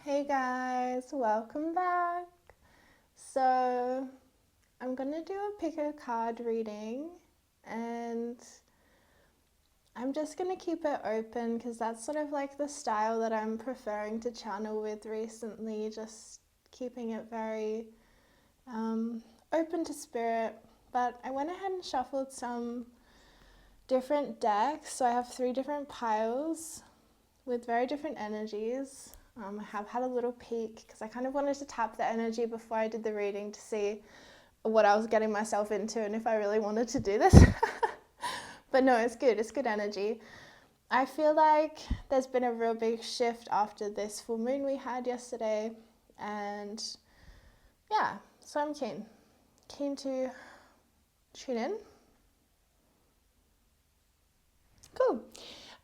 Hey guys, welcome back. So I'm gonna do a pick a card reading, and I'm just gonna keep it open because that's sort of like the style that I'm preferring to channel with recently, just keeping it very open to spirit. But I went ahead and shuffled some different decks, so I have 3 different piles with very different energies. I have had a little peek because I kind of wanted to tap the energy before I did the reading to see what I was getting myself into and if I really wanted to do this. But no, it's good energy. I feel like there's been a real big shift after this full moon we had yesterday, and yeah, so I'm keen to tune in. Cool.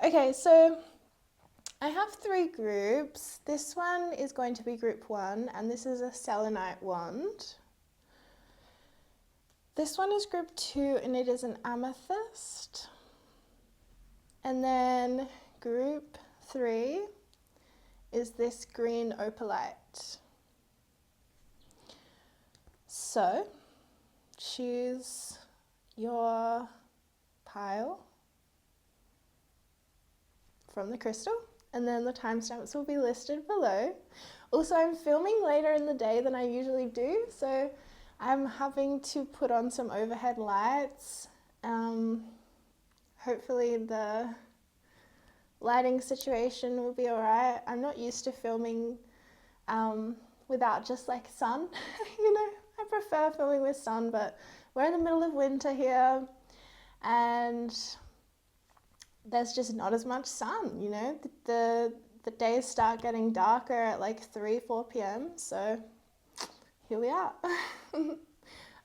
Okay, so I have 3 groups. This one is going to be group 1, and this is a selenite wand. This one is group 2, and it is an amethyst. And then group 3 is this green opalite. So choose your pile from the crystal, and then the timestamps will be listed below. Also, I'm filming later in the day than I usually do, so I'm having to put on some overhead lights. Hopefully the lighting situation will be alright. I'm not used to filming without just like sun. I prefer filming with sun, but we're in the middle of winter here, and there's just not as much sun, the days start getting darker at like 3-4 p.m, so here we are.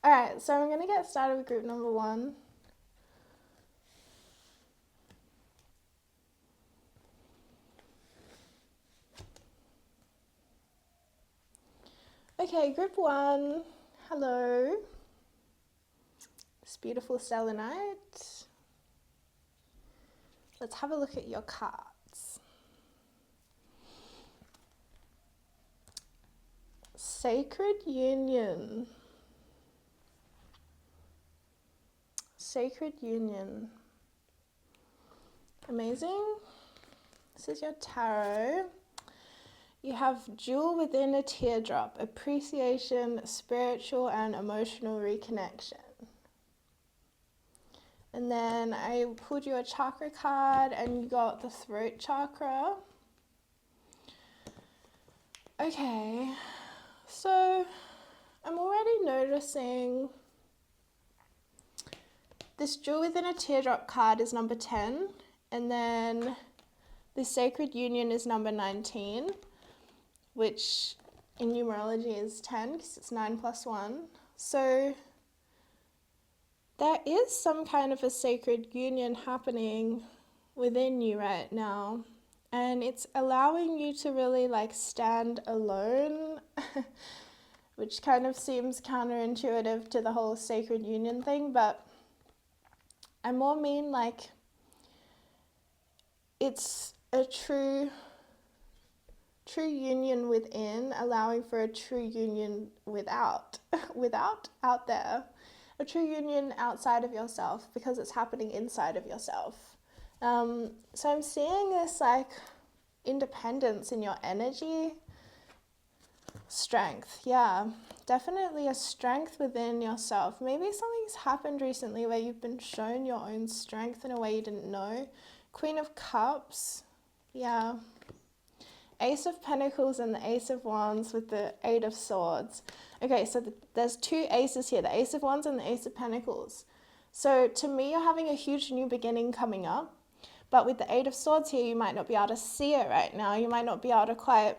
Alright, so I'm going to get started with group number 1. Okay, group 1, hello. This beautiful selenite. Let's have a look at your cards. Sacred Union. Sacred Union. Amazing. This is your tarot. You have jewel within a teardrop, appreciation, spiritual and emotional reconnection. And then I pulled you a chakra card, and you got the throat chakra. Okay, so I'm already noticing this jewel within a teardrop card is number 10, and then the sacred union is number 19, which in numerology is 10 because it's 9 plus 1. So there is some kind of a sacred union happening within you right now, and it's allowing you to really like stand alone, which kind of seems counterintuitive to the whole sacred union thing, but I more mean like it's a true union within, allowing for a true union without out there. A true union outside of yourself, because it's happening inside of yourself. So I'm seeing this like independence in your energy, strength. Yeah, definitely a strength within yourself. Maybe something's happened recently where you've been shown your own strength in a way you didn't know. Queen of Cups. Yeah. Ace of Pentacles and the Ace of Wands with the 8 of Swords. Okay, so there's 2 aces here, the Ace of Wands and the Ace of Pentacles. So to me, you're having a huge new beginning coming up. But with the 8 of Swords here, you might not be able to see it right now. You might not be able to quite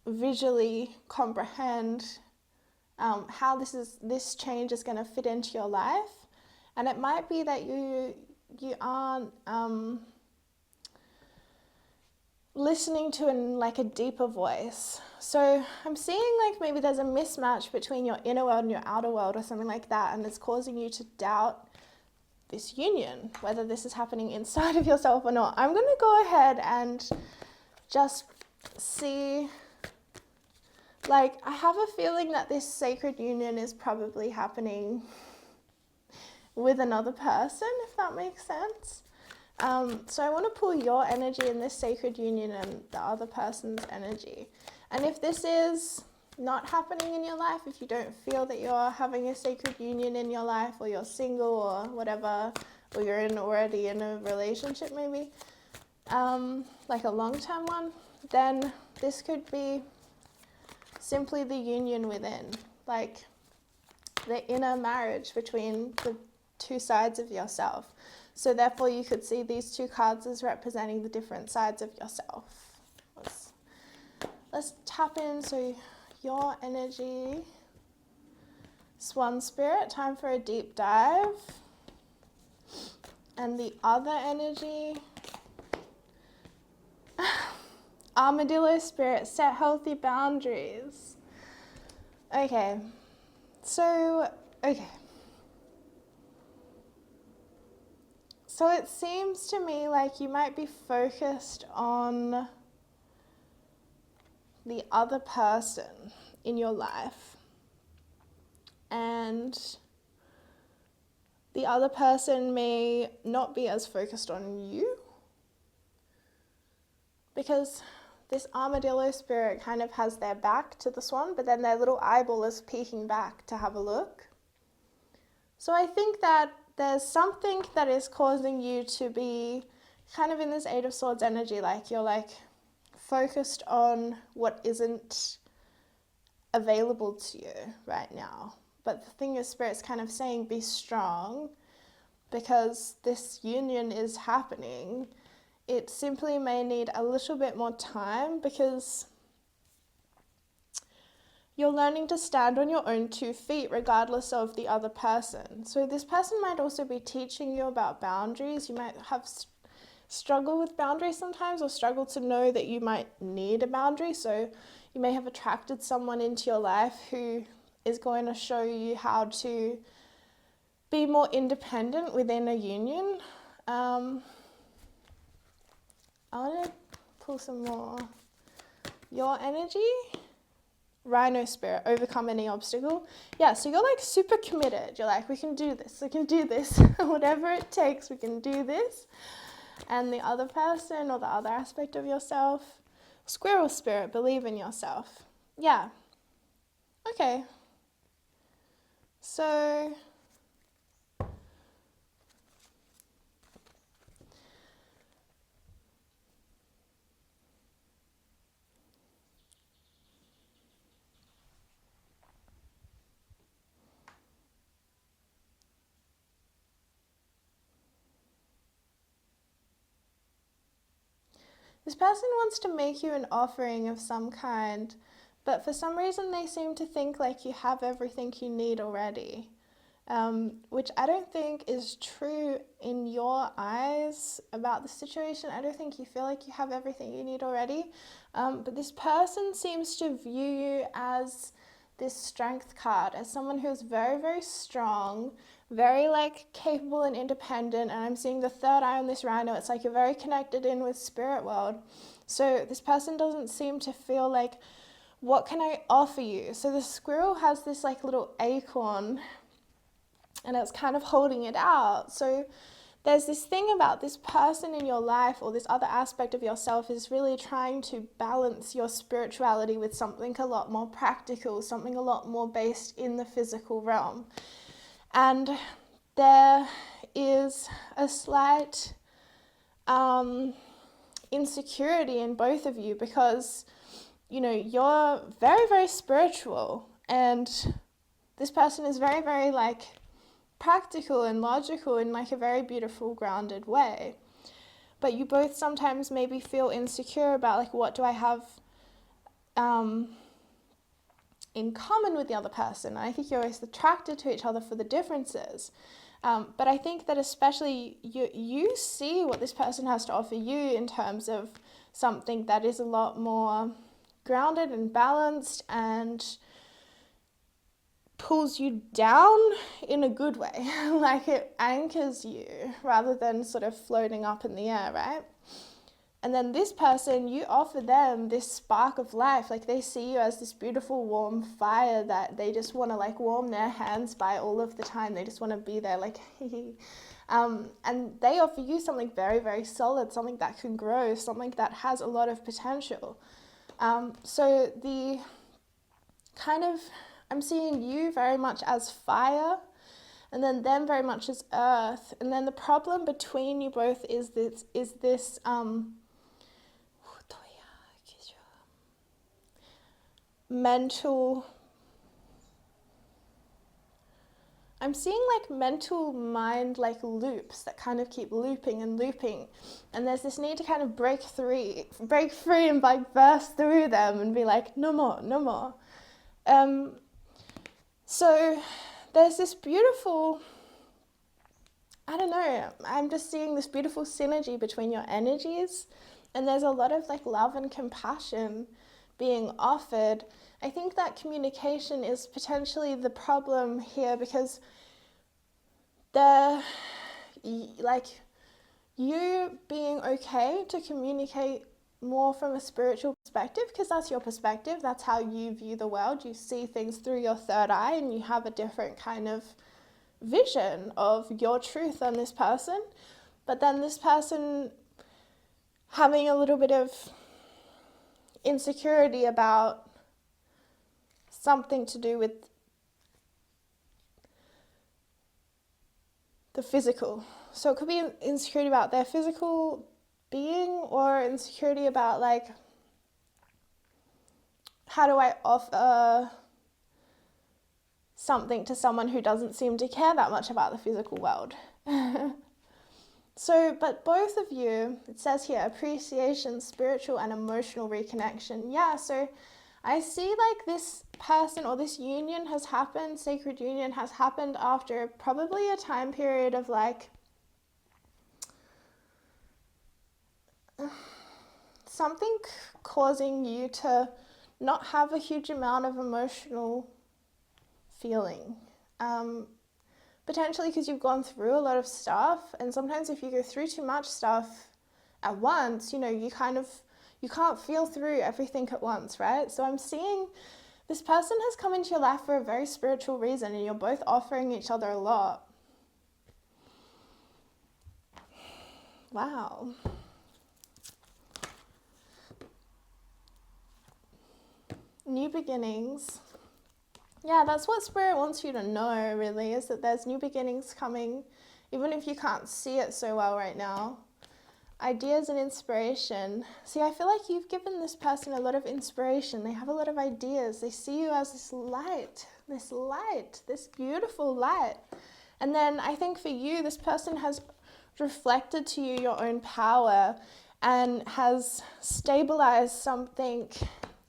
visually comprehend how this change is going to fit into your life. And it might be that you aren't listening to a deeper voice. So I'm seeing like maybe there's a mismatch between your inner world and your outer world or something like that, and it's causing you to doubt this union, whether this is happening inside of yourself or not. I'm going to go ahead and just see, like, I have a feeling that this sacred union is probably happening with another person, if that makes sense. So I want to pull your energy in this sacred union and the other person's energy. And if this is not happening in your life, if you don't feel that you're having a sacred union in your life, or you're single or whatever, or you're already in a relationship maybe, like a long-term one, then this could be simply the union within, like the inner marriage between the two sides of yourself. So therefore you could see these two cards as representing the different sides of yourself. Let's tap in. So your energy, Swan Spirit, time for a deep dive. And the other energy, Armadillo Spirit, set healthy boundaries. Okay, so it seems to me like you might be focused on the other person in your life, and the other person may not be as focused on you, because this armadillo spirit kind of has their back to the swan, but then their little eyeball is peeking back to have a look. So I think that there's something that is causing you to be kind of in this Eight of Swords energy, like you're like focused on what isn't available to you right now. But the thing is, Spirit's kind of saying be strong, because this union is happening. It simply may need a little bit more time, because you're learning to stand on your own 2 feet regardless of the other person. So this person might also be teaching you about boundaries. You might have struggle with boundaries sometimes, or struggle to know that you might need a boundary. So you may have attracted someone into your life who is going to show you how to be more independent within a union. I want to pull some more. Your energy, Rhino Spirit, overcome any obstacle. Yeah, so you're like super committed. You're like, we can do this, whatever it takes, we can do this. And the other person or the other aspect of yourself, Squirrel Spirit, believe in yourself. Yeah. Okay. So this person wants to make you an offering of some kind, but for some reason they seem to think like you have everything you need already, which I don't think is true in your eyes about the situation. I don't think you feel like you have everything you need already, but this person seems to view you as this strength card, as someone who is very, very strong, very like capable and independent. And I'm seeing the third eye on this rhino. It's like you're very connected in with spirit world. So this person doesn't seem to feel like, what can I offer you? So the squirrel has this like little acorn, and it's kind of holding it out. So there's this thing about this person in your life, or this other aspect of yourself, is really trying to balance your spirituality with something a lot more practical, something a lot more based in the physical realm. And there is a slight insecurity in both of you, because, you know, you're very, very spiritual, and this person is very, very like practical and logical in like a very beautiful, grounded way. But you both sometimes maybe feel insecure about like, what do I have in common with the other person? And I think you're always attracted to each other for the differences. But I think that especially you see what this person has to offer you in terms of something that is a lot more grounded and balanced and pulls you down in a good way. Like it anchors you rather than sort of floating up in the air, right? And then this person, you offer them this spark of life. Like they see you as this beautiful warm fire that they just want to like warm their hands by all of the time. They just want to be there like and they offer you something very, very solid, something that can grow, something that has a lot of potential. So the kind of, I'm seeing you very much as fire, and then them very much as earth. And then the problem between you both is this mental, I'm seeing like mental mind like loops that kind of keep looping and looping, and there's this need to kind of break free and like burst through them and be like, no more, no more. So there's this beautiful, I don't know, I'm just seeing this beautiful synergy between your energies, and there's a lot of like love and compassion being offered. I think that communication is potentially the problem here, because like you being okay to communicate more from a spiritual perspective, because that's your perspective, that's how you view the world. You see things through your third eye, and you have a different kind of vision of your truth on this person. But then this person having a little bit of insecurity about something to do with the physical. So it could be insecurity about their physical being, or insecurity about like, how do I offer something to someone who doesn't seem to care that much about the physical world. So, but both of you, it says here, appreciation, spiritual and emotional reconnection. Yeah, so I see like this person or this union has happened, sacred union has happened after probably a time period of like something causing you to not have a huge amount of emotional feeling. Potentially because you've gone through a lot of stuff, and sometimes if you go through too much stuff at once, you know, you can't feel through everything at once, right? So I'm seeing this person has come into your life for a very spiritual reason, and you're both offering each other a lot. Wow. New beginnings. Yeah, that's what Spirit wants you to know, really, is that there's new beginnings coming, even if you can't see it so well right now. Ideas and inspiration. See, I feel like you've given this person a lot of inspiration. They have a lot of ideas. They see you as this light, this beautiful light. And then I think for you, this person has reflected to you your own power and has stabilized something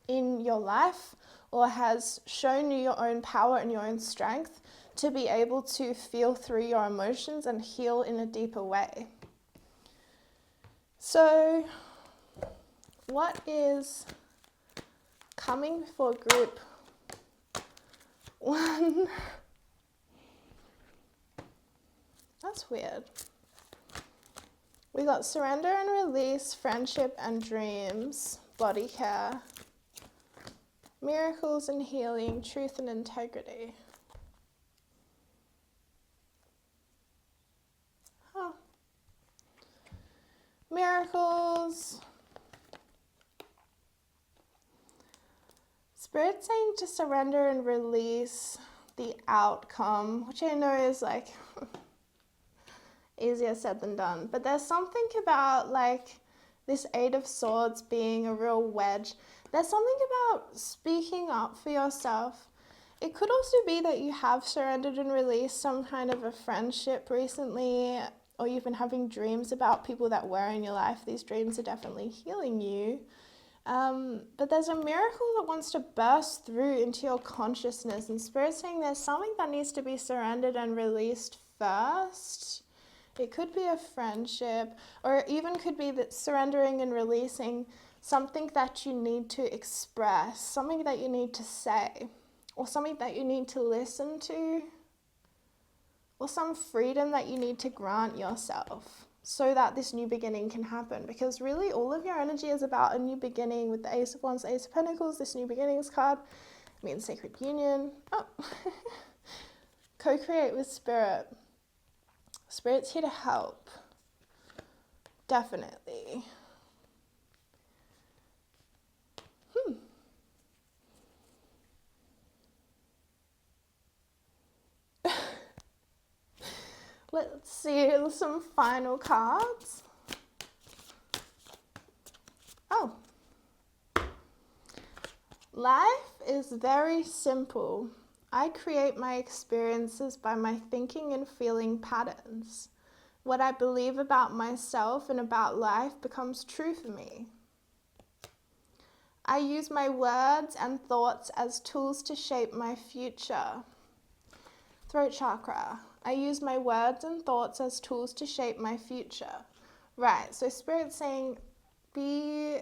in your life, or has shown you your own power and your own strength to be able to feel through your emotions and heal in a deeper way. So, what is coming for group 1? That's weird. We got surrender and release, friendship and dreams, body care, miracles and healing, truth and integrity. Huh. Miracles. Spirit saying to surrender and release the outcome, which I know is like easier said than done. But there's something about like this Eight of Swords being a real wedge. There's something about speaking up for yourself. It could also be that you have surrendered and released some kind of a friendship recently, or you've been having dreams about people that were in your life. These dreams are definitely healing you. But there's a miracle that wants to burst through into your consciousness, and Spirit's saying there's something that needs to be surrendered and released first. It could be a friendship, or even could be that surrendering and releasing something that you need to express, something that you need to say, or something that you need to listen to, or some freedom that you need to grant yourself. so that this new beginning can happen. Because really all of your energy is about a new beginning. With the Ace of Wands, Ace of Pentacles, this new beginnings card means sacred union. Oh, co-create with Spirit. Spirit's here to help. Definitely. Let's see some final cards. Oh. Life is very simple. I create my experiences by my thinking and feeling patterns. What I believe about myself and about life becomes true for me. I use my words and thoughts as tools to shape my future. Throat chakra. I use my words and thoughts as tools to shape my future. Right, so Spirit's saying be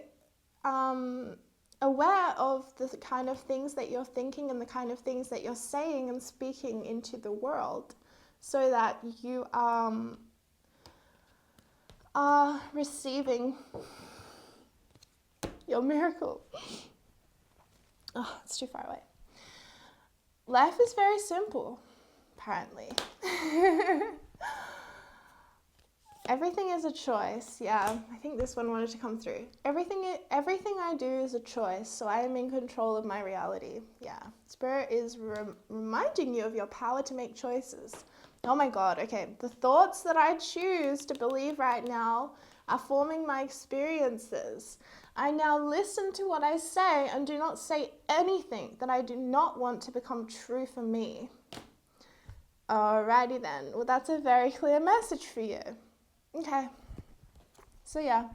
aware of the kind of things that you're thinking and the kind of things that you're saying and speaking into the world, so that you are receiving your miracle. Oh, it's too far away. Life is very simple, apparently. Everything is a choice. Yeah, I think this one wanted to come through. Everything I do is a choice, so I am in control of my reality. Yeah, Spirit is reminding you of your power to make choices. Oh my God, okay. The thoughts that I choose to believe right now are forming my experiences. I now listen to what I say and do not say anything that I do not want to become true for me. Alrighty then. Well, that's a very clear message for you. Okay, so yeah,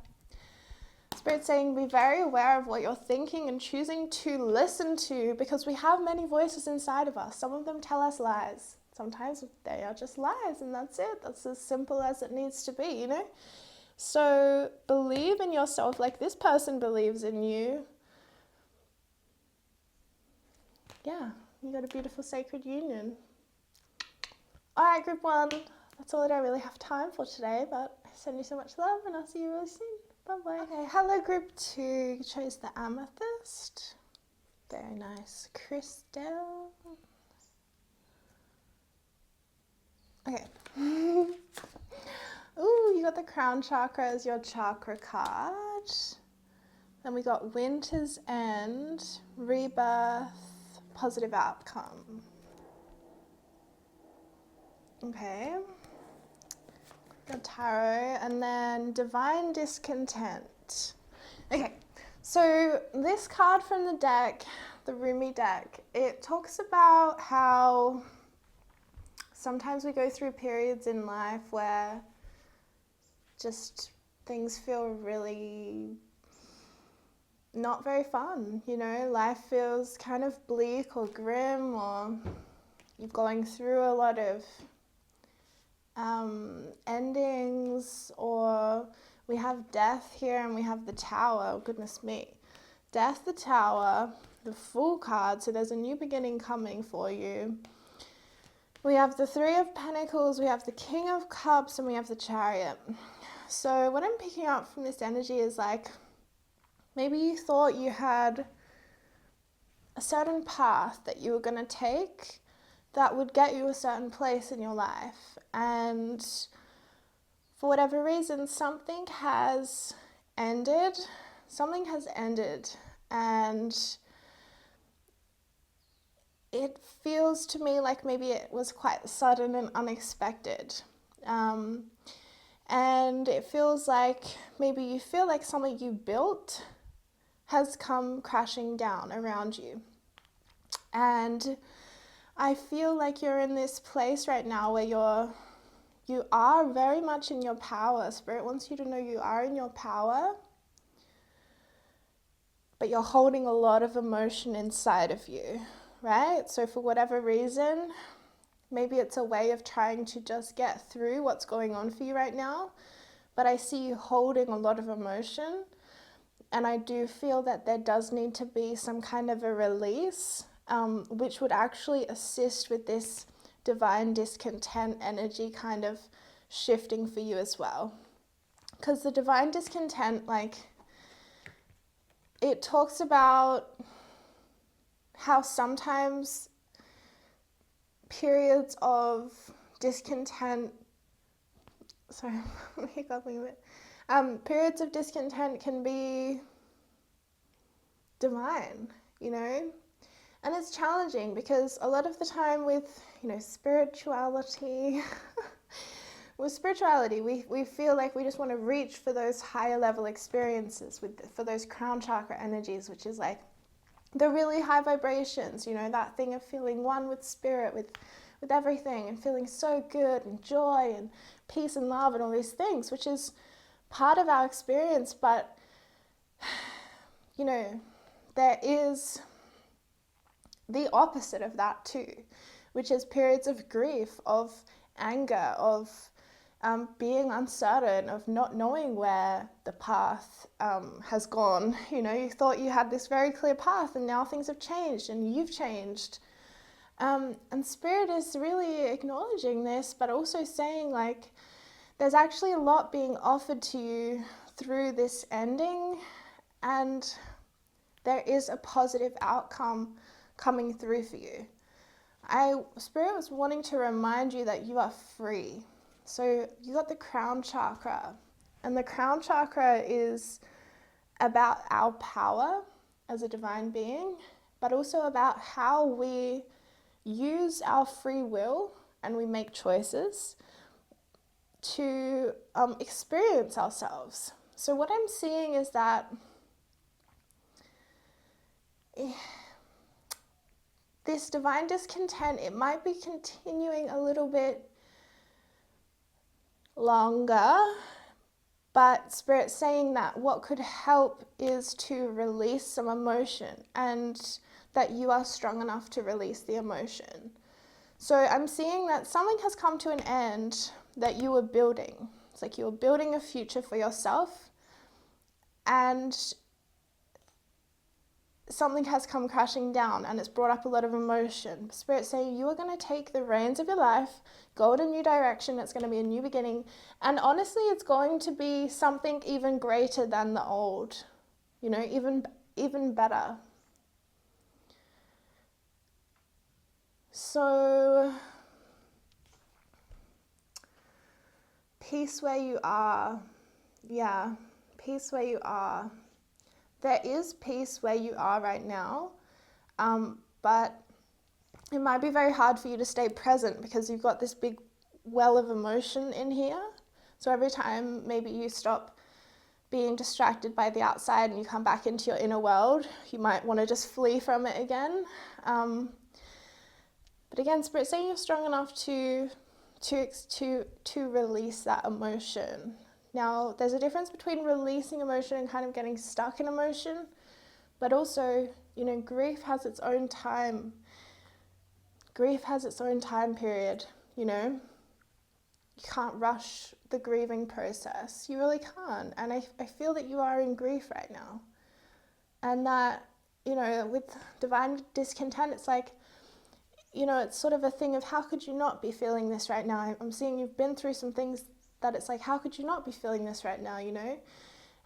Spirit's saying be very aware of what you're thinking and choosing to listen to, because we have many voices inside of us. Some of them tell us lies. Sometimes they are just lies, and that's it. That's as simple as it needs to be, you know? So believe in yourself like this person believes in you. Yeah, you got a beautiful sacred union. All right, group 1. That's all that I really have time for today, but I send you so much love and I'll see you really soon. Bye-bye. Okay, hello group 2. You chose the amethyst. Very nice. Crystal. Okay. Ooh, you got the crown chakra as your chakra card. Then we got winter's end, rebirth, positive outcome. Okay. The tarot, and then divine discontent. Okay, so this card from the deck, the Rumi deck, it talks about how sometimes we go through periods in life where just things feel really not very fun, you know, life feels kind of bleak or grim, or you're going through a lot of endings, or we have death here and we have the tower. Oh, goodness me. Death, the tower, the Fool card, so there's a new beginning coming for you. We have the Three of Pentacles, we have the King of Cups, and we have the Chariot. So what I'm picking up from this energy is like, maybe you thought you had a certain path that you were going to take that would get you a certain place in your life, and for whatever reason something has ended, and it feels to me like maybe it was quite sudden and unexpected, and it feels like maybe you feel like something you built has come crashing down around you. And I feel like you're in this place right now where you are very much in your power. Spirit wants you to know you are in your power, but you're holding a lot of emotion inside of you, right? So for whatever reason, maybe it's a way of trying to just get through what's going on for you right now, but I see you holding a lot of emotion, and I do feel that there does need to be some kind of a release, which would actually assist with this divine discontent energy kind of shifting for you as well. because the divine discontent, like, it talks about how sometimes periods of discontent, sorry, I'm hiccuping a bit. Periods of discontent can be divine, you know? And it's challenging because a lot of the time with, you know, spirituality, with spirituality, we feel like we just want to reach for those higher level experiences, for those crown chakra energies, which is like the really high vibrations, you know, that thing of feeling one with spirit, with everything, and feeling so good, and joy and peace and love and all these things, which is part of our experience. But, you know, there is the opposite of that too, which is periods of grief, of anger, of being uncertain, of not knowing where the path has gone. You know, you thought you had this very clear path, and now things have changed and you've changed. And Spirit is really acknowledging this, but also saying, like, there's actually a lot being offered to you through this ending, and there is a positive outcome coming through for you. Spirit was wanting to remind you that you are free. So you got the crown chakra, and the crown chakra is about our power as a divine being, but also about how we use our free will and we make choices to experience ourselves. So what I'm seeing is that this divine discontent, it might be continuing a little bit longer, but Spirit's saying that what could help is to release some emotion, and that you are strong enough to release the emotion. So I'm seeing that something has come to an end that you were building. It's like you were building a future for yourself, and something has come crashing down, and it's brought up a lot of emotion. Spirit's saying you are going to take the reins of your life, go in a new direction. It's going to be a new beginning, and honestly, it's going to be something even greater than the old, you know, even better. So peace where you are. Yeah, peace where you are. There is peace where you are right now, but it might be very hard for you to stay present because you've got this big well of emotion in here. So every time maybe you stop being distracted by the outside and you come back into your inner world, you might want to just flee from it again. But again, Spirit's saying you're strong enough to release that emotion. Now, there's a difference between releasing emotion and kind of getting stuck in emotion, but also, you know, grief has its own time. Grief has its own time period, you know. You can't rush the grieving process. You really can't. And I feel that you are in grief right now. And that, you know, with divine discontent, it's like, you know, it's sort of a thing of how could you not be feeling this right now? I'm seeing you've been through some things that it's like, how could you not be feeling this right now, you know?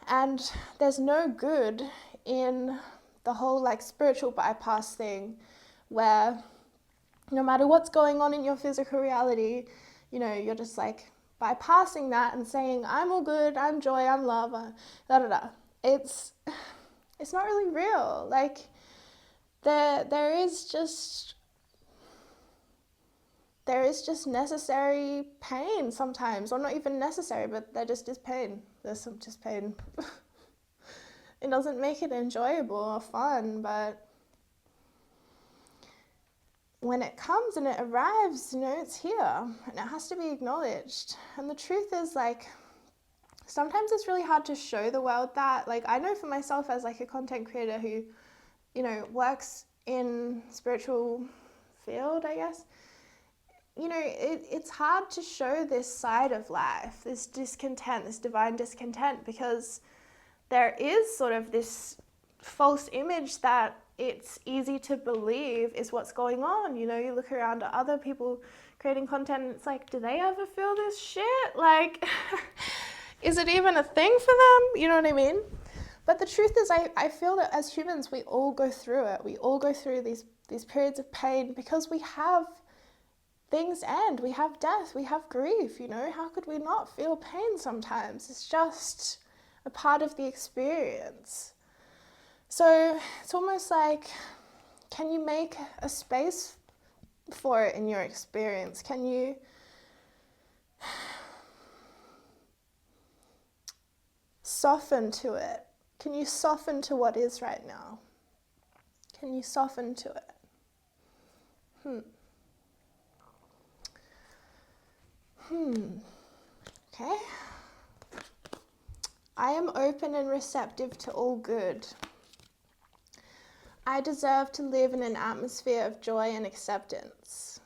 And there's no good in the whole like spiritual bypass thing where no matter what's going on in your physical reality, you know, you're just like bypassing that and saying, I'm all good, I'm joy, I'm love, It's not really real. Like there is just necessary pain sometimes, or not even necessary, but there just is pain. There's some just pain. It doesn't make it enjoyable or fun, but when it comes and it arrives, you know, it's here and it has to be acknowledged. And the truth is, like, sometimes it's really hard to show the world that. Like, I know for myself as like a content creator who, you know, works in spiritual field, I guess, you know, it's hard to show this side of life, this discontent, this divine discontent, because there is sort of this false image that it's easy to believe is what's going on. You know, you look around at other people creating content and it's like, do they ever feel this shit? Like, is it even a thing for them? You know what I mean? But the truth is, I feel that as humans, we all go through it. We all go through these periods of pain because we have things end. We have death. We have grief, you know? How could we not feel pain sometimes? It's just a part of the experience. So it's almost like, can you make a space for it in your experience? Can you soften to it? Can you soften to what is right now? Can you soften to it? Okay. I am open and receptive to all good. I deserve to live in an atmosphere of joy and acceptance.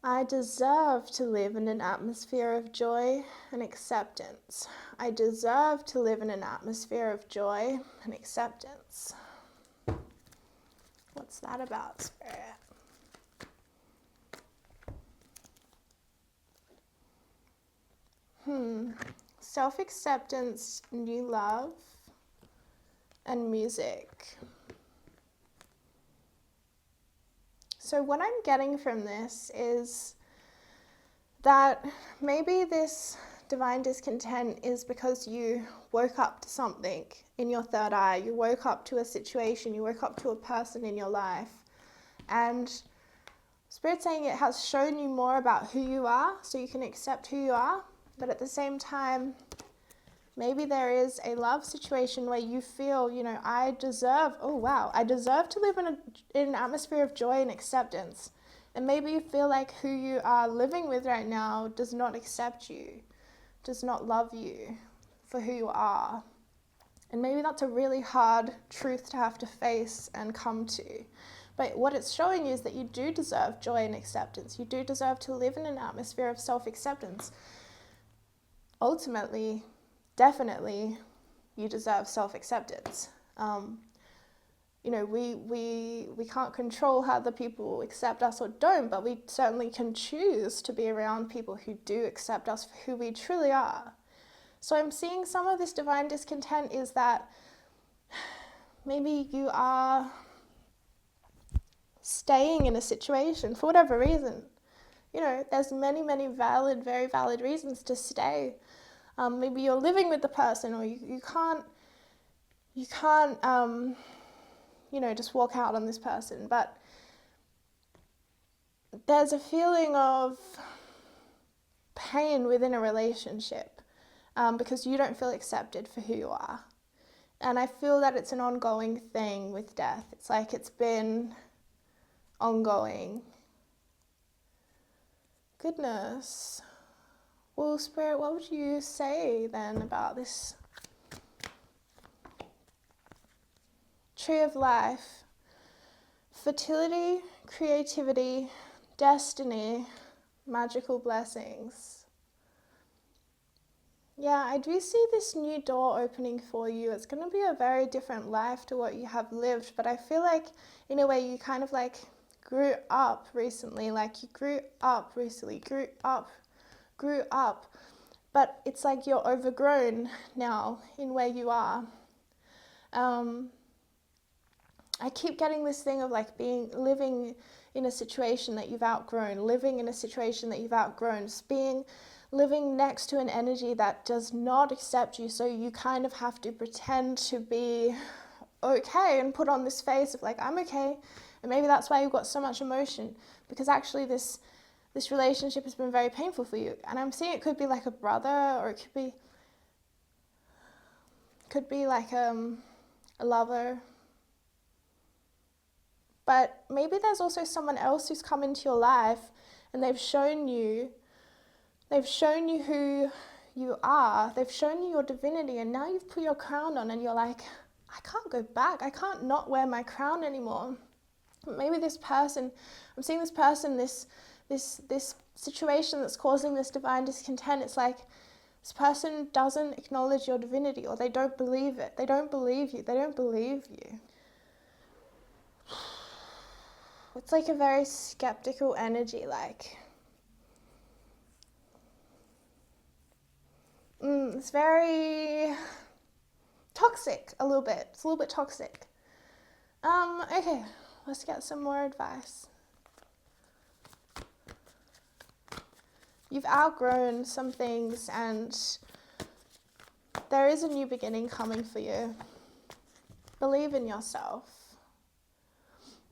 I deserve to live in an atmosphere of joy and acceptance. I deserve to live in an atmosphere of joy and acceptance. What's that about, Spirit? Self-acceptance, new love, and music. So what I'm getting from this is that maybe this divine discontent is because you woke up to something in your third eye. You woke up to a situation, you woke up to a person in your life. And Spirit's saying it has shown you more about who you are, so you can accept who you are. But at the same time, maybe there is a love situation where you feel, you know, I deserve to live in an atmosphere of joy and acceptance. And maybe you feel like who you are living with right now does not accept you, does not love you for who you are. And maybe that's a really hard truth to have to face and come to. But what it's showing you is that you do deserve joy and acceptance. You do deserve to live in an atmosphere of self-acceptance. Ultimately, definitely, you deserve self-acceptance. You know, we can't control how the people accept us or don't, but we certainly can choose to be around people who do accept us for who we truly are. So I'm seeing some of this divine discontent is that maybe you are staying in a situation for whatever reason. You know, there's many, very valid reasons to stay. Maybe you're living with the person, or you can't, you know, just walk out on this person. But there's a feeling of pain within a relationship because you don't feel accepted for who you are. And I feel that it's an ongoing thing with death. It's like it's been ongoing. Goodness. Well, Spirit, what would you say then about this tree of life? Fertility, creativity, destiny, magical blessings. Yeah, I do see this new door opening for you. It's going to be a very different life to what you have lived, but I feel like in a way you kind of like grew up recently, grew up, but it's like you're overgrown now in where you are. I keep getting this thing of like living in a situation that you've outgrown, living next to an energy that does not accept you, so you kind of have to pretend to be okay and put on this face of like, I'm okay. And maybe that's why you've got so much emotion, because actually this relationship has been very painful for you. And I'm seeing it could be like a brother, or it could be like a lover. But maybe there's also someone else who's come into your life and they've shown you who you are, they've shown you your divinity, and now you've put your crown on and you're like, I can't go back, I can't not wear my crown anymore. Maybe this person, I'm seeing this person, this situation that's causing this divine discontent, it's like this person doesn't acknowledge your divinity, or they don't believe it, they don't believe you. It's like a very skeptical energy, like, It's very toxic a little bit. It's a little bit toxic. Okay, let's get some more advice. You've outgrown some things and there is a new beginning coming for you. Believe in yourself.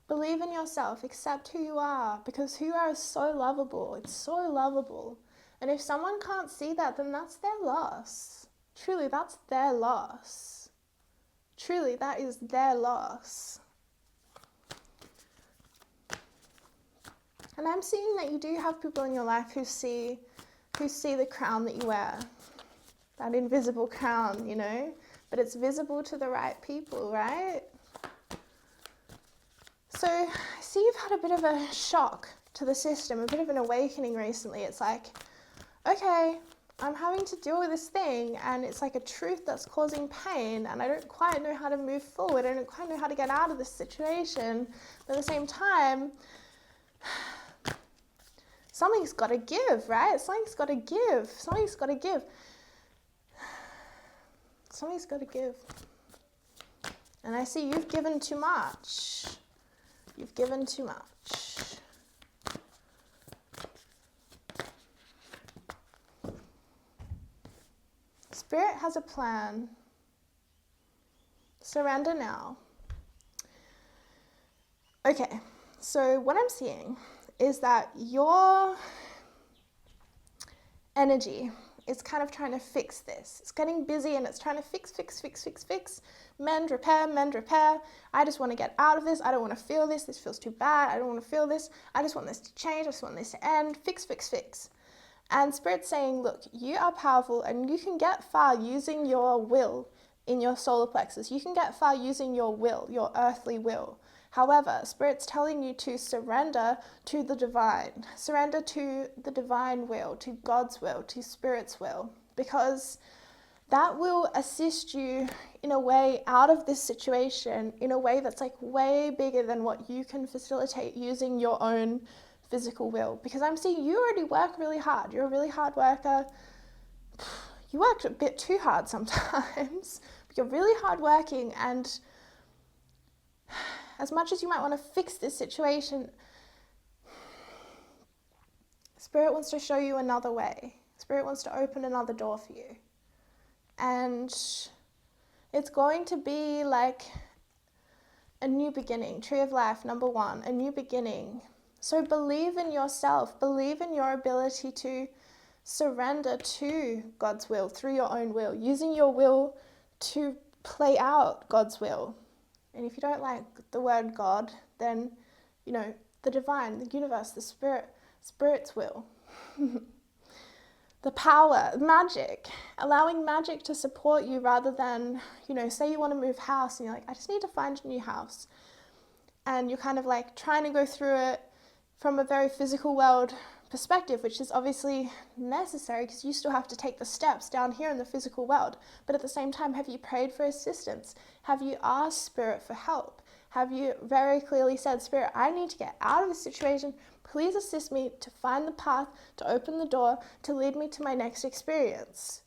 Believe in yourself. Accept who you are, because who you are is so lovable. It's so lovable. And if someone can't see that, then that's their loss. Truly, that's their loss. Truly, that is their loss. And I'm seeing that you do have people in your life who see the crown that you wear. That invisible crown, you know, but it's visible to the right people, right? So I see you've had a bit of a shock to the system, a bit of an awakening recently. It's like, okay, I'm having to deal with this thing and it's like a truth that's causing pain and I don't quite know how to move forward. I don't quite know how to get out of this situation. But at the same time, something's got to give, right? Something's got to give. Something's got to give. Something's got to give. And I see you've given too much. You've given too much. Spirit has a plan. Surrender now. Okay, so what I'm seeing is that your energy is kind of trying to fix this. It's getting busy and it's trying to fix. Mend, repair. I just want to get out of this. I don't want to feel this. This feels too bad. I don't want to feel this. I just want this to change. I just want this to end. Fix. And Spirit's saying, look, you are powerful and you can get far using your will in your solar plexus. You can get far using your will, your earthly will. However, Spirit's telling you to surrender to the divine. Surrender to the divine will, to God's will, to Spirit's will. Because that will assist you in a way out of this situation, in a way that's like way bigger than what you can facilitate using your own physical will. Because I'm seeing you already work really hard. You're a really hard worker. You work a bit too hard sometimes. But you're really hard working, and as much as you might want to fix this situation, Spirit wants to show you another way. Spirit wants to open another door for you. And it's going to be like a new beginning. Tree of Life, number 1, a new beginning. So believe in yourself. Believe in your ability to surrender to God's will through your own will, using your will to play out God's will. And if you don't like the word God, then, you know, the divine, the universe, the Spirit's will. The power, magic, allowing magic to support you rather than, you know, say you want to move house and you're like, I just need to find a new house. And you're kind of like trying to go through it from a very physical world perspective, which is obviously necessary because you still have to take the steps down here in the physical world. But at the same time, have you prayed for assistance? Have you asked Spirit for help? Have you very clearly said, Spirit, I need to get out of this situation. Please assist me to find the path, to open the door, to lead me to my next experience.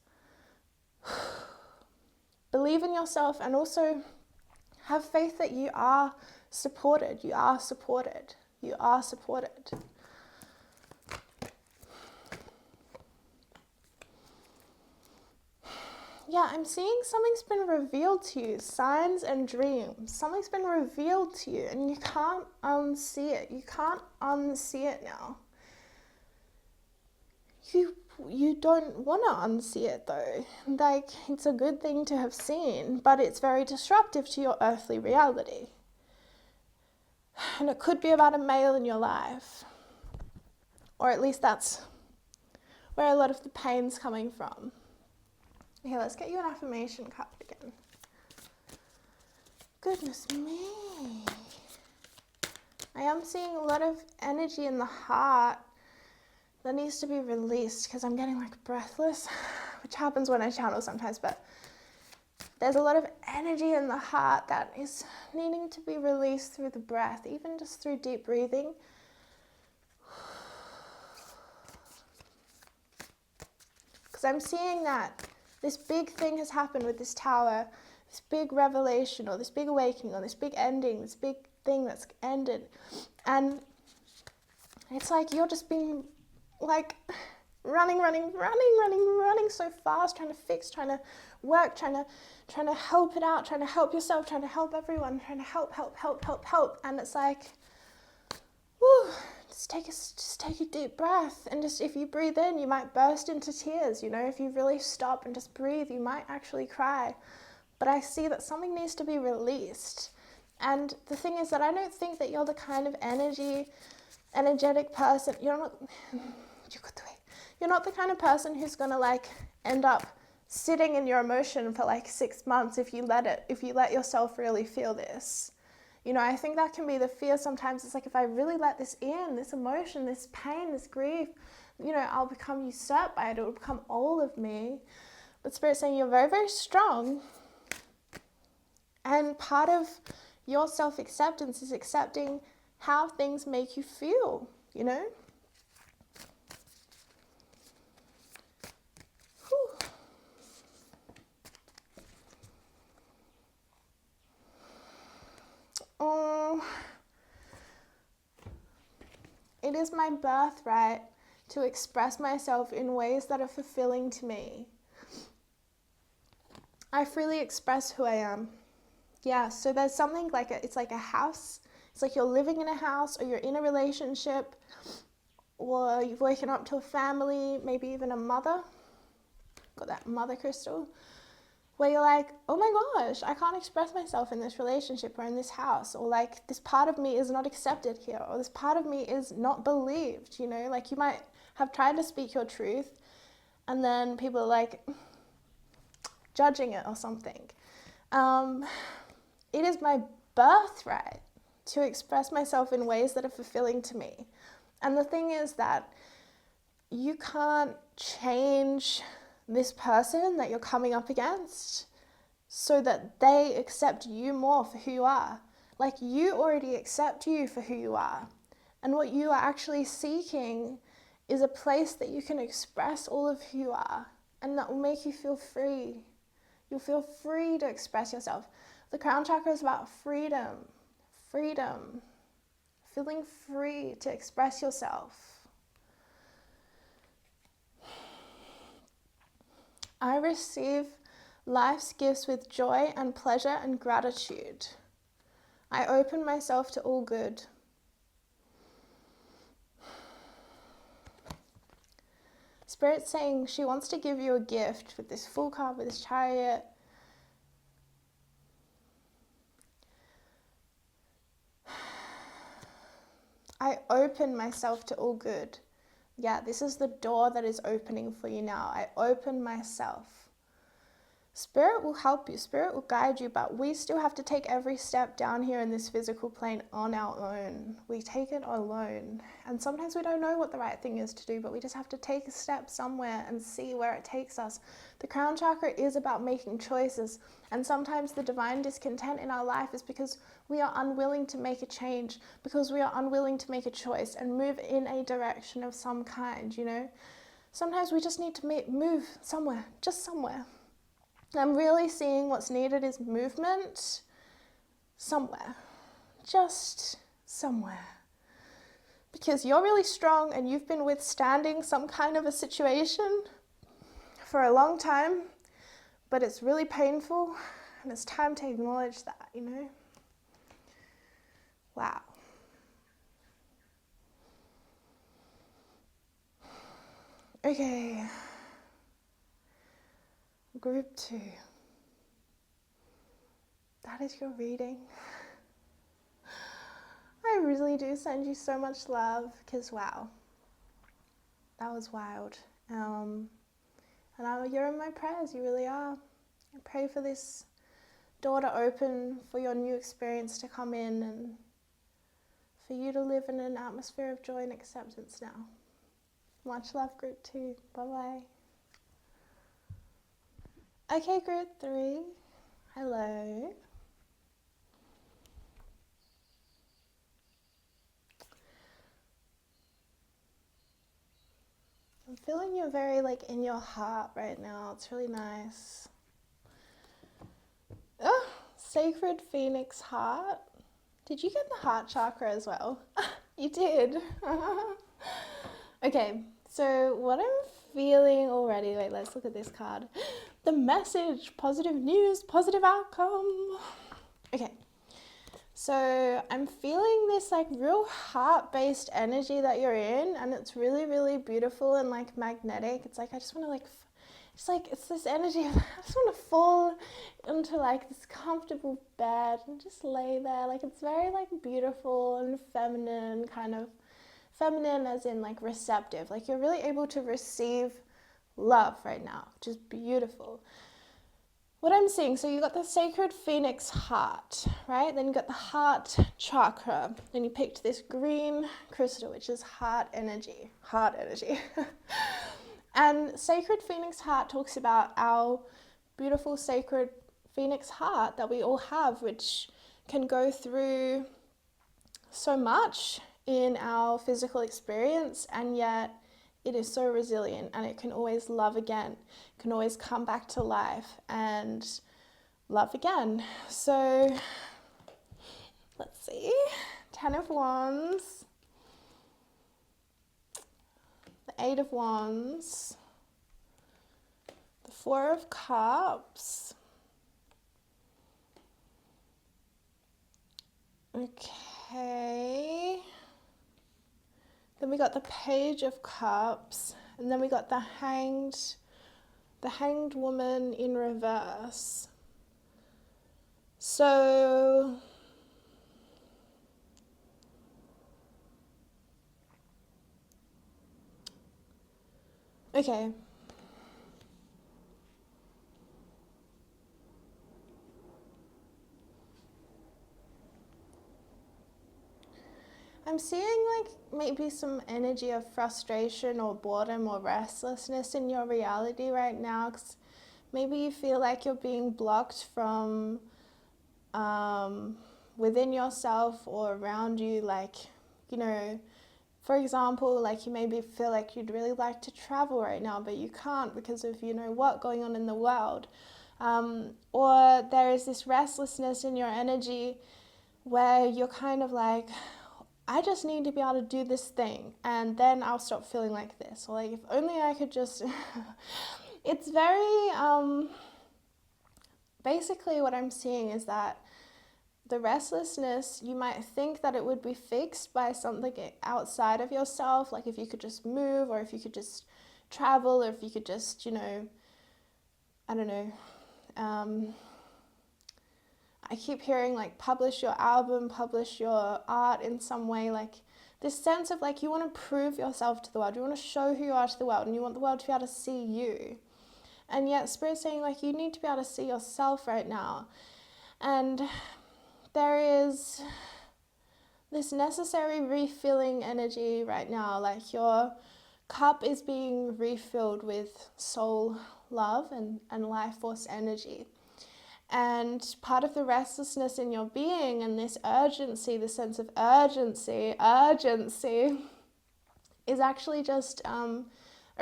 Believe in yourself and also have faith that you are supported. You are supported. You are supported. Yeah, I'm seeing something's been revealed to you, signs and dreams. Something's been revealed to you and you can't unsee it. You can't unsee it now. You don't want to unsee it though. Like, it's a good thing to have seen, but it's very disruptive to your earthly reality. And it could be about a male in your life. Or at least that's where a lot of the pain's coming from. Okay, let's get you an affirmation card again. Goodness me. I am seeing a lot of energy in the heart that needs to be released because I'm getting like breathless, which happens when I channel sometimes, but there's a lot of energy in the heart that is needing to be released through the breath, even just through deep breathing. Because I'm seeing that this big thing has happened with this tower, this big revelation or this big awakening or this big ending, this big thing that's ended. And it's like you're just being like running so fast, trying to fix, trying to work, trying to help it out, trying to help yourself, trying to help everyone, trying to help. And it's like, whew, just take a deep breath. And just if you breathe in, you might burst into tears. You know, if you really stop and just breathe, you might actually cry. But I see that something needs to be released. And the thing is that I don't think that you're the kind of energetic person. You're not the kind of person who's gonna like end up sitting in your emotion for like 6 months if you let yourself really feel this. You know, I think that can be the fear sometimes. It's like, if I really let this in, this emotion, this pain, this grief, you know, I'll become usurped by it. It will become all of me. But Spirit's saying you're very, very strong. And part of your self-acceptance is accepting how things make you feel, you know? Whew. Oh, it is my birthright to express myself in ways that are fulfilling to me. I freely express who I am. Yeah, so there's something like it's like a house. It's like you're living in a house, or you're in a relationship, or you've woken up to a family, maybe even a mother. Got that mother crystal. Where you're like, oh my gosh, I can't express myself in this relationship or in this house, or like this part of me is not accepted here, or this part of me is not believed, you know? Like you might have tried to speak your truth, and then people are like judging it or something. It is my birthright to express myself in ways that are fulfilling to me. And the thing is that you can't change this person that you're coming up against so that they accept you more for who you are. Like, you already accept you for who you are. And what you are actually seeking is a place that you can express all of who you are, and that will make you feel free. You'll feel free to express yourself. The crown chakra is about freedom, feeling free to express yourself. I receive life's gifts with joy and pleasure and gratitude. I open myself to all good. Spirit's saying she wants to give you a gift with this Fool card, with this Chariot. I open myself to all good. Yeah, this is the door that is opening for you now. I open myself. Spirit will help you, Spirit will guide you, but we still have to take every step down here in this physical plane on our own. We take it alone. And sometimes we don't know what the right thing is to do, but we just have to take a step somewhere and see where it takes us. The crown chakra is about making choices. And sometimes the divine discontent in our life is because we are unwilling to make a change, because we are unwilling to make a choice and move in a direction of some kind, you know? Sometimes we just need to move somewhere, just somewhere. I'm really seeing what's needed is movement somewhere, just somewhere. Because you're really strong and you've been withstanding some kind of a situation for a long time, but it's really painful, and it's time to acknowledge that, you know? Wow. Okay. Group 2. That is your reading. I really do send you so much love, because wow, that was wild. You're in my prayers, you really are. I pray for this door to open, for your new experience to come in, and for you to live in an atmosphere of joy and acceptance now. Much love, group 2. Bye-bye. Okay, group 3. Hello. feeling you're very like in your heart right now. It's really nice. Oh, sacred phoenix heart. Did you get the heart chakra as well? You did. Okay, so what I'm feeling already, wait, let's look at this card. The message, positive news, positive outcome. Okay, so I'm feeling this like real heart-based energy that you're in, and it's really, really beautiful and like magnetic. It's like, I just want to like, it's like, it's this energy of, I just want to fall into like this comfortable bed and just lay there. Like, it's very like beautiful and feminine, kind of feminine as in like receptive. Like, you're really able to receive love right now, which is beautiful. What I'm seeing, so you got the sacred phoenix heart, right? Then you got the heart chakra. Then you picked this green crystal, which is heart energy. Heart energy. And sacred phoenix heart talks about our beautiful sacred phoenix heart that we all have, which can go through so much in our physical experience, and yet it is so resilient, and it can always love again, can always come back to life and love again. So let's see, 10 of Wands, the 8 of Wands, the 4 of Cups. Okay. Then we got the Page of Cups, and then we got the Hanged Woman in reverse. So okay. I'm seeing like maybe some energy of frustration or boredom or restlessness in your reality right now, because maybe you feel like you're being blocked from within yourself or around you. Like, you know, for example, like you maybe feel like you'd really like to travel right now, but you can't because of, you know, what going on in the world. Or there is this restlessness in your energy where you're kind of like, I just need to be able to do this thing and then I'll stop feeling like this. Or like, if only I could just, it's very, basically what I'm seeing is that the restlessness, you might think that it would be fixed by something outside of yourself. Like if you could just move, or if you could just travel, or if you could just, you know, I don't know, I keep hearing like publish your album, publish your art in some way, like this sense of like you want to prove yourself to the world, you want to show who you are to the world, and you want the world to be able to see you. And yet Spirit's saying like you need to be able to see yourself right now. And there is this necessary refilling energy right now, like your cup is being refilled with soul love and life force energy. And part of the restlessness in your being and this urgency, the sense of urgency is actually just a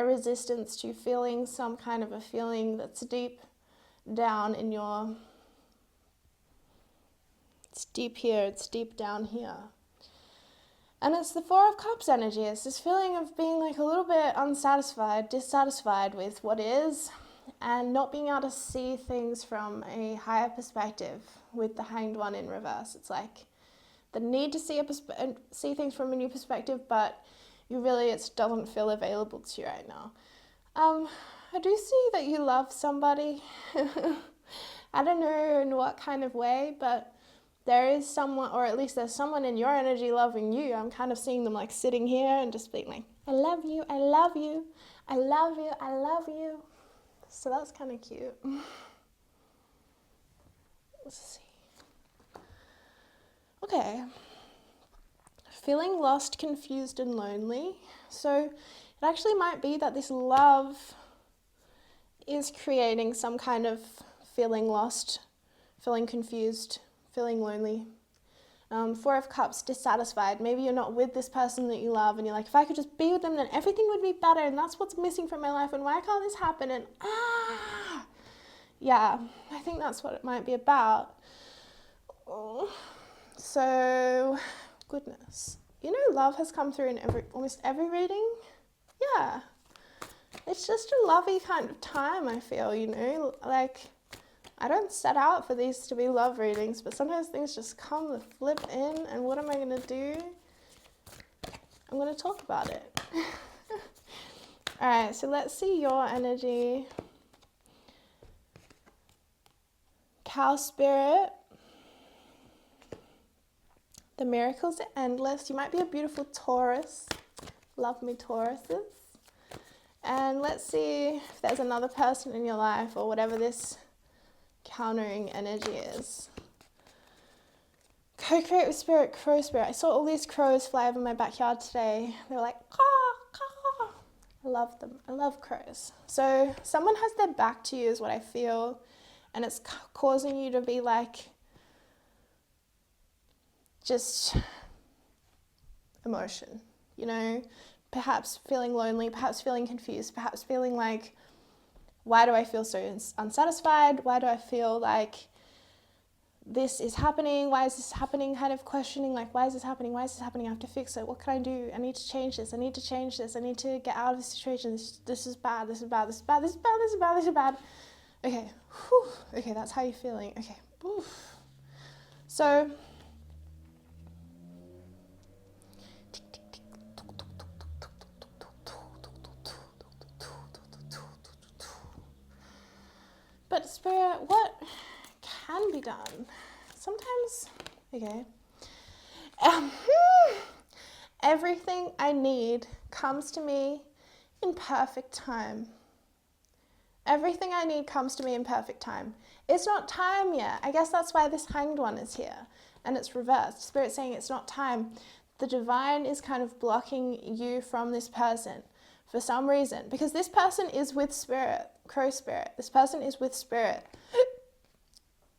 resistance to feeling some kind of a feeling that's deep down in your, it's deep here, it's deep down here. And it's the 4 of Cups energy. It's this feeling of being like a little bit unsatisfied, dissatisfied with what is, and not being able to see things from a higher perspective with the Hanged One in reverse. It's like the need to see things from a new perspective, but it doesn't feel available to you right now. I do see that you love somebody. I don't know in what kind of way, but there is someone, or at least there's someone in your energy loving you. I'm kind of seeing them like sitting here and just being like, I love you, I love you, I love you, I love you. So that's kind of cute. Let's see. Okay. Feeling lost, confused, and lonely. So it actually might be that this love is creating some kind of feeling lost, feeling confused, feeling lonely. Four of Cups, dissatisfied. Maybe you're not with this person that you love and you're like, if I could just be with them, then everything would be better, and that's what's missing from my life, and why can't this happen? And yeah, I think that's what it might be about. Oh. So, goodness. You know, love has come through in almost every reading. Yeah. It's just a lovey kind of time, I feel, you know, like I don't set out for these to be love readings, but sometimes things just come the flip in, and what am I going to do? I'm going to talk about it. All right, so let's see your energy. Cow spirit. The miracles are endless. You might be a beautiful Taurus. Love me, Tauruses. And let's see if there's another person in your life, or whatever this countering energy is. Co-create with spirit, crow spirit. I saw all these crows fly over my backyard today. They were like, caw, caw. I love them. I love crows. So someone has their back to you is what I feel. And it's causing you to be like, just emotion, you know, perhaps feeling lonely, perhaps feeling confused, perhaps feeling like, why do I feel so unsatisfied? Why do I feel like this is happening? Why is this happening? Kind of questioning, like, why is this happening? Why is this happening? I have to fix it. What can I do? I need to change this. I need to change this. I need to get out of this situation. This is bad. This is bad. This is bad. This is bad. This is bad. This is bad. Okay. Whew. Okay, that's how you're feeling. Okay. Oof. So but Spirit, what can be done? Sometimes, okay. Everything I need comes to me in perfect time. Everything I need comes to me in perfect time. It's not time yet. I guess that's why this Hanged one is here. And it's reversed. Spirit's saying it's not time. The divine is kind of blocking you from this person for some reason. Because this person is with Spirit, Crow Spirit. This person is with Spirit.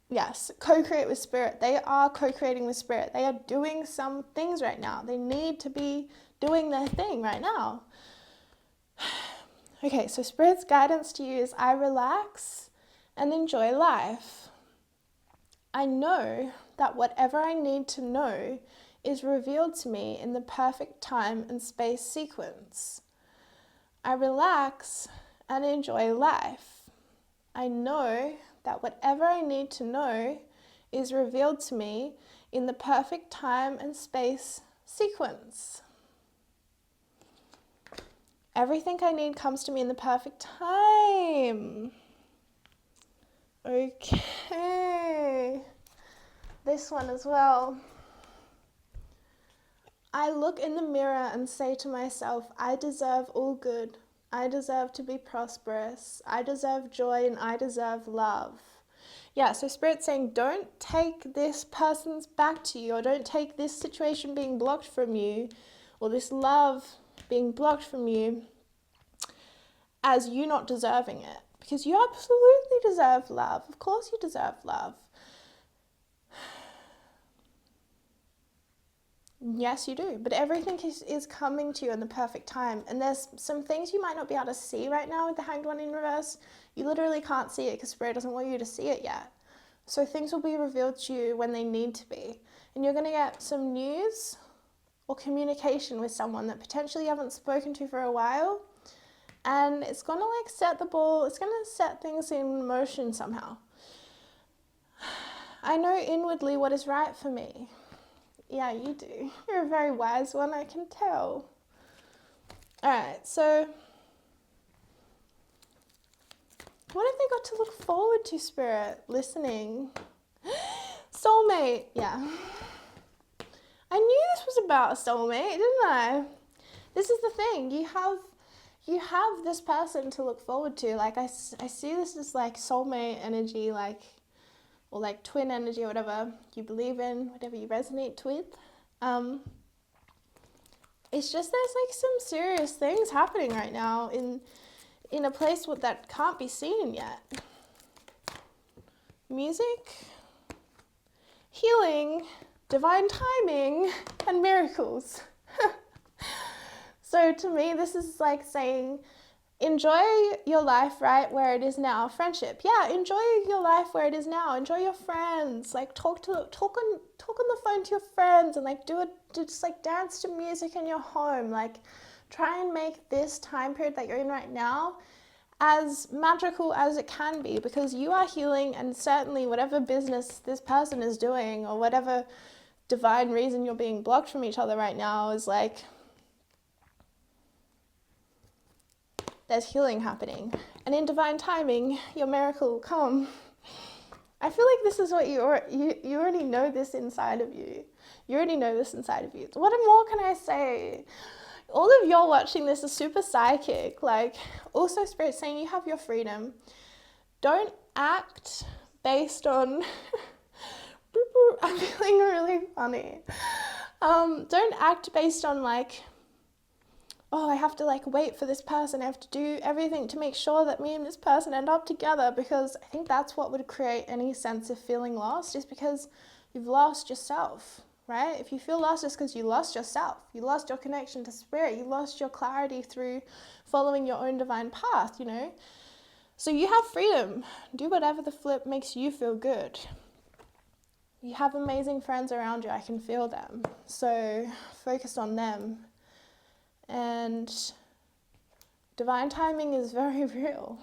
Yes, co-create with Spirit. They are co-creating with Spirit. They are doing some things right now. They need to be doing their thing right now. Okay, so Spirit's guidance to you is I relax and enjoy life. I know that whatever I need to know is revealed to me in the perfect time and space sequence. I relax and enjoy life. I know that whatever I need to know is revealed to me in the perfect time and space sequence. Everything I need comes to me in the perfect time. Okay. This one as well. I look in the mirror and say to myself, I deserve all good. I deserve to be prosperous. I deserve joy and I deserve love. Yeah, so Spirit's saying don't take this person's back to you, or don't take this situation being blocked from you, or this love being blocked from you as you not deserving it. Because you absolutely deserve love. Of course you deserve love. Yes, you do. But everything is coming to you in the perfect time. And there's some things you might not be able to see right now with the Hanged one in reverse. You literally can't see it because Spirit doesn't want you to see it yet. So things will be revealed to you when they need to be. And you're going to get some news or communication with someone that potentially you haven't spoken to for a while. And it's going to like set the ball, it's going to set things in motion somehow. I know inwardly what is right for me. Yeah, you do. You're a very wise one, I can tell. Alright, so what have they got to look forward to, Spirit? Listening. Soulmate, yeah. I knew this was about a soulmate, didn't I? This is the thing, you have this person to look forward to. Like I see this as like soulmate energy, like, or like twin energy, or whatever you believe in, whatever you resonate with. It's just there's like some serious things happening right now in a place that can't be seen yet. Music, healing, divine timing and miracles. So to me, this is like saying, enjoy your life right where it is now. Friendship, yeah, enjoy your life where it is now. Enjoy your friends. Like talk on the phone to your friends, and like just like dance to music in your home. Like try and make this time period that you're in right now as magical as it can be, because you are healing, and certainly whatever business this person is doing or whatever divine reason you're being blocked from each other right now is like, there's healing happening, and in divine timing, your miracle will come. I feel like this is what you already know this inside of you. You already know this inside of you. What more can I say? All of y'all watching this are super psychic. Like, also Spirit saying you have your freedom. Don't act based on... I'm feeling really funny. Don't act based on like, oh, I have to like wait for this person. I have to do everything to make sure that me and this person end up together, because I think that's what would create any sense of feeling lost, is because you've lost yourself, right? If you feel lost, it's because you lost yourself. You lost your connection to spirit. You lost your clarity through following your own divine path, you know? So you have freedom. Do whatever the flip makes you feel good. You have amazing friends around you. I can feel them. So focus on them. And divine timing is very real.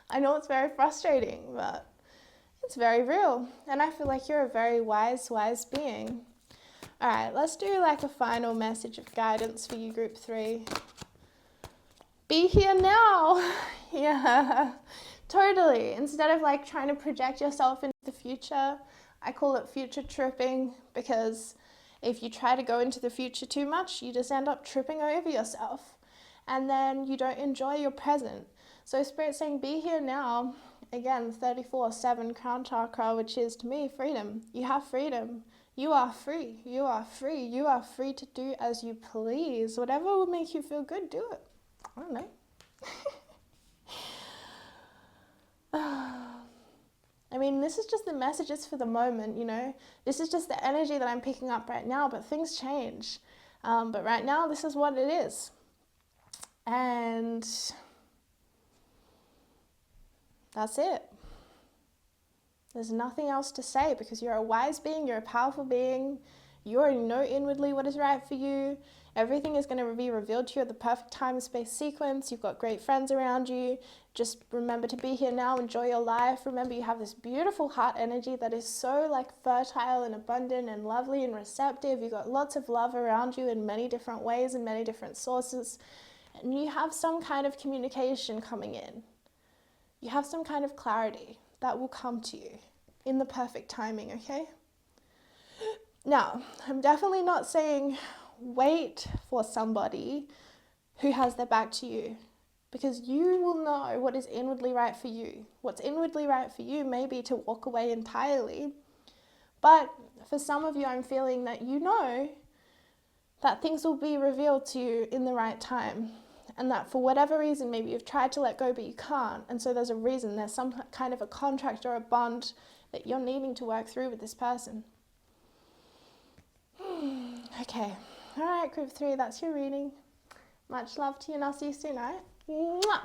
I know it's very frustrating, but it's very real. And I feel like you're a very wise being. All right, let's do like a final message of guidance for you, group 3. Be here now. Yeah, totally. Instead of like trying to project yourself into the future, I call it future tripping, because if you try to go into the future too much, you just end up tripping over yourself, and then you don't enjoy your present. So Spirit's saying be here now. Again, 34/7 crown chakra, which is to me freedom. You have freedom. You are free. You are free. You are free to do as you please. Whatever will make you feel good, do it. I don't know. I mean, this is just the messages for the moment, you know. This is just the energy that I'm picking up right now, but things change. But right now, this is what it is. And that's it. There's nothing else to say, because you're a wise being, you're a powerful being. You already know inwardly what is right for you. Everything is going to be revealed to you at the perfect time and space sequence. You've got great friends around you. Just remember to be here now. Enjoy your life. Remember, you have this beautiful heart energy that is so like fertile and abundant and lovely and receptive. You've got lots of love around you in many different ways and many different sources. And you have some kind of communication coming in. You have some kind of clarity that will come to you in the perfect timing, okay? Now, I'm definitely not saying wait for somebody who has their back to you, because you will know what is inwardly right for you. What's inwardly right for you may be to walk away entirely, but for some of you, I'm feeling that you know that things will be revealed to you in the right time, and that for whatever reason, maybe you've tried to let go, but you can't, and so there's a reason. There's some kind of a contract or a bond that you're needing to work through with this person. Okay. All right, group 3, that's your reading. Much love to you, and I'll see you soon, all right? Mwah!